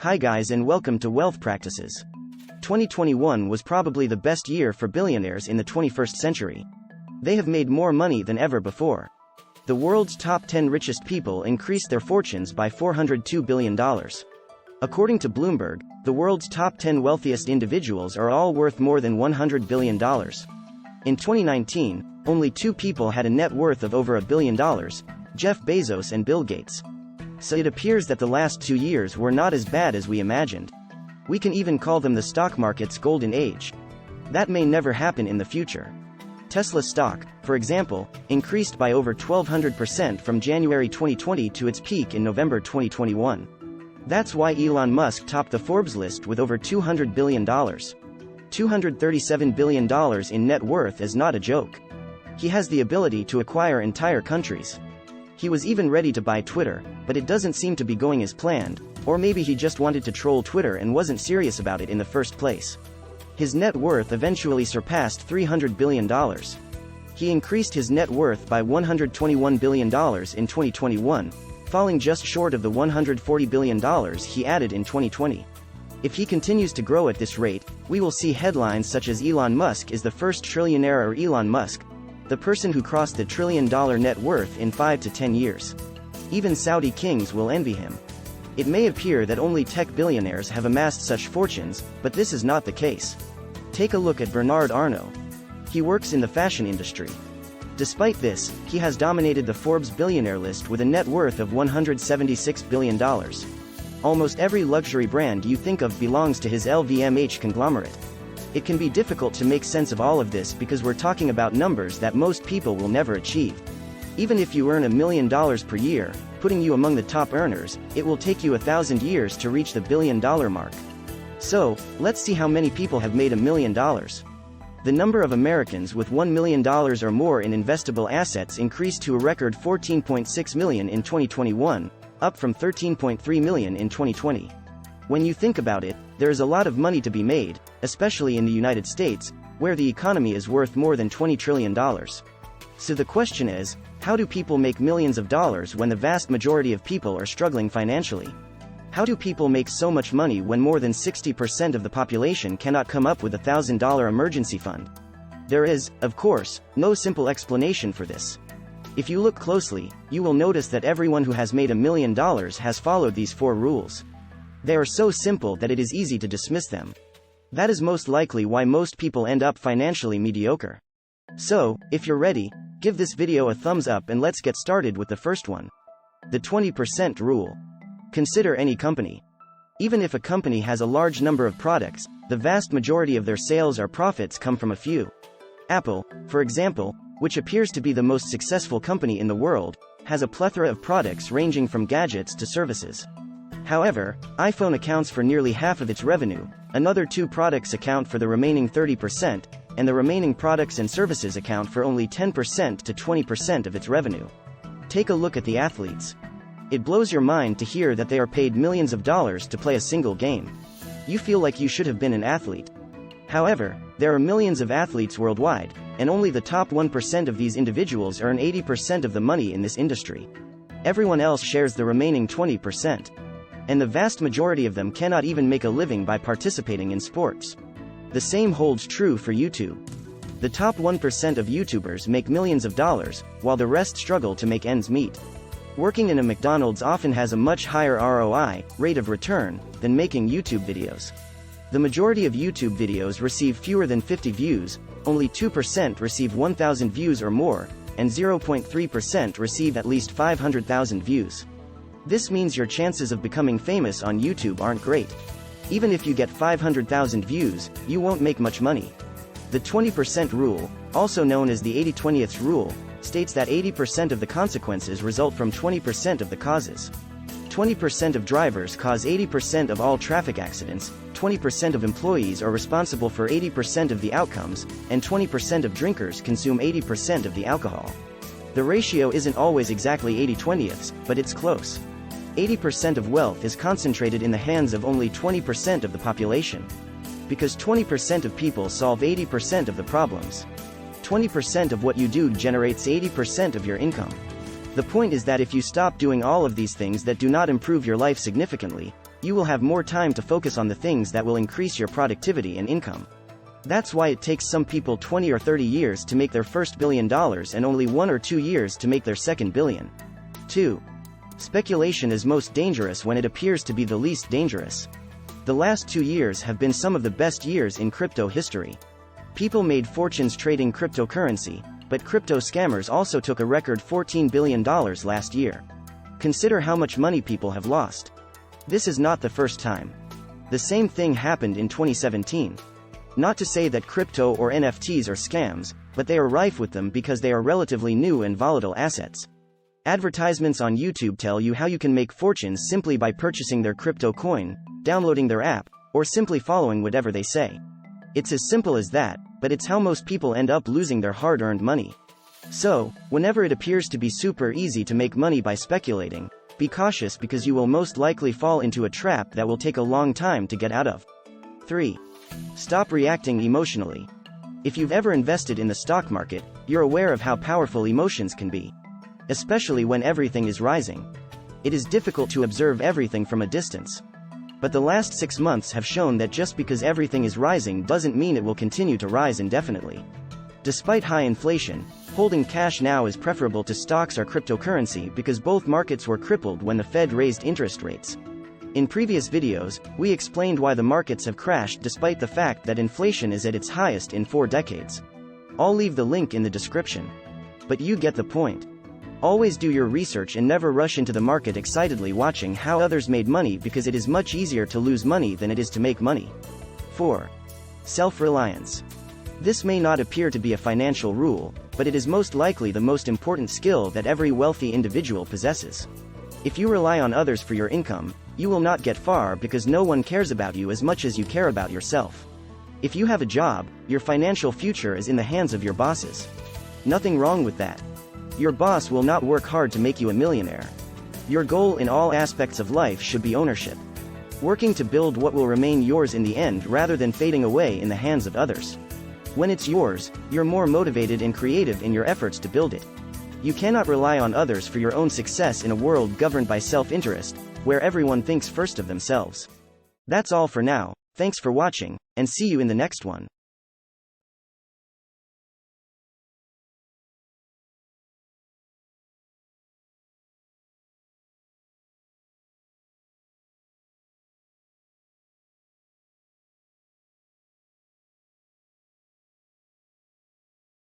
Hi guys and welcome to Wealth Practices. 2021 was probably the best year for billionaires in the 21st century. They have made more money than ever before. The world's top 10 richest people increased their fortunes by $402 billion. According to Bloomberg, the world's top 10 wealthiest individuals are all worth more than $100 billion. In 2019, only two people had a net worth of over $1 billion, Jeff Bezos and Bill Gates. So it appears that the last 2 years were not as bad as we imagined. We can even call them the stock market's golden age. That may never happen in the future. Tesla stock, for example, increased by over 1,200% from January 2020 to its peak in November 2021. That's why Elon Musk topped the Forbes list with over $200 billion. $237 billion in net worth is not a joke. He has the ability to acquire entire countries. He was even ready to buy Twitter, but it doesn't seem to be going as planned, or maybe he just wanted to troll Twitter and wasn't serious about it in the first place. His net worth eventually surpassed $300 billion. He increased his net worth by $121 billion in 2021, falling just short of the $140 billion he added in 2020. If he continues to grow at this rate, we will see headlines such as Elon Musk is the first trillionaire or Elon Musk, the person who crossed the $1 trillion net worth in 5 to 10 years. Even Saudi kings will envy him. It may appear that only tech billionaires have amassed such fortunes, but this is not the case. Take a look at Bernard Arnault. He works in the fashion industry. Despite this, he has dominated the Forbes billionaire list with a net worth of $176 billion. Almost every luxury brand you think of belongs to his LVMH conglomerate. It can be difficult to make sense of all of this because we're talking about numbers that most people will never achieve. Even if you earn $1 million per year, putting you among the top earners, it will take you 1,000 years to reach the $1 billion mark. So, let's see how many people have made $1 million. The number of Americans with $1 million or more in investable assets increased to a record 14.6 million in 2021, up from 13.3 million in 2020. When you think about it, there is a lot of money to be made, especially in the United States, where the economy is worth more than $20 trillion. So the question is, how do people make millions of dollars when the vast majority of people are struggling financially? How do people make so much money when more than 60% of the population cannot come up with a $1,000 emergency fund? There is, of course, no simple explanation for this. If you look closely, you will notice that everyone who has made $1 million has followed these 4 rules. They are so simple that it is easy to dismiss them. That is most likely why most people end up financially mediocre. So, if you're ready, give this video a thumbs up and let's get started with the first one. The 20% rule. Consider any company. Even if a company has a large number of products, the vast majority of their sales or profits come from a few. Apple, for example, which appears to be the most successful company in the world, has a plethora of products ranging from gadgets to services. However, iPhone accounts for nearly half of its revenue, another 2 products account for the remaining 30%, and the remaining products and services account for only 10% to 20% of its revenue. Take a look at the athletes. It blows your mind to hear that they are paid millions of dollars to play a single game. You feel like you should have been an athlete. However, there are millions of athletes worldwide, and only the top 1% of these individuals earn 80% of the money in this industry. Everyone else shares the remaining 20%. And the vast majority of them cannot even make a living by participating in sports. The same holds true for YouTube. The top 1% of YouTubers make millions of dollars, while the rest struggle to make ends meet. Working in a McDonald's often has a much higher ROI, rate of return, than making YouTube videos. The majority of YouTube videos receive fewer than 50 views, only 2% receive 1,000 views or more, and 0.3% receive at least 500,000 views. This means your chances of becoming famous on YouTube aren't great. Even if you get 500,000 views, you won't make much money. The 20% rule, also known as the 80-20th rule, states that 80% of the consequences result from 20% of the causes. 20% of drivers cause 80% of all traffic accidents, 20% of employees are responsible for 80% of the outcomes, and 20% of drinkers consume 80% of the alcohol. The ratio isn't always exactly 80-20ths, but it's close. 80% of wealth is concentrated in the hands of only 20% of the population. Because 20% of people solve 80% of the problems. 20% of what you do generates 80% of your income. The point is that if you stop doing all of these things that do not improve your life significantly, you will have more time to focus on the things that will increase your productivity and income. That's why it takes some people 20 or 30 years to make their first $1 billion and only 1 or 2 years to make their second billion. 2. Speculation is most dangerous when it appears to be the least dangerous. The last 2 years have been some of the best years in crypto history. People made fortunes trading cryptocurrency, but crypto scammers also took a record $14 billion last year. Consider how much money people have lost. This is not the first time. The same thing happened in 2017. Not to say that crypto or NFTs are scams, but they are rife with them because they are relatively new and volatile assets. Advertisements on YouTube tell you how you can make fortunes simply by purchasing their crypto coin, downloading their app, or simply following whatever they say. It's as simple as that, but it's how most people end up losing their hard-earned money. So, whenever it appears to be super easy to make money by speculating, be cautious because you will most likely fall into a trap that will take a long time to get out of. 3. Stop reacting emotionally. If you've ever invested in the stock market, you're aware of how powerful emotions can be. Especially when everything is rising. It is difficult to observe everything from a distance. But the last 6 months have shown that just because everything is rising doesn't mean it will continue to rise indefinitely. Despite high inflation, holding cash now is preferable to stocks or cryptocurrency because both markets were crippled when the Fed raised interest rates. In previous videos, we explained why the markets have crashed despite the fact that inflation is at its highest in 4 decades. I'll leave the link in the description. But you get the point. Always do your research and never rush into the market excitedly watching how others made money because it is much easier to lose money than it is to make money. 4. Self-reliance. This may not appear to be a financial rule, but it is most likely the most important skill that every wealthy individual possesses. If you rely on others for your income, you will not get far because no one cares about you as much as you care about yourself. If you have a job, your financial future is in the hands of your bosses. Nothing wrong with that. Your boss will not work hard to make you a millionaire. Your goal in all aspects of life should be ownership. Working to build what will remain yours in the end rather than fading away in the hands of others. When it's yours, you're more motivated and creative in your efforts to build it. You cannot rely on others for your own success in a world governed by self-interest, where everyone thinks first of themselves. That's all for now, thanks for watching, and see you in the next one.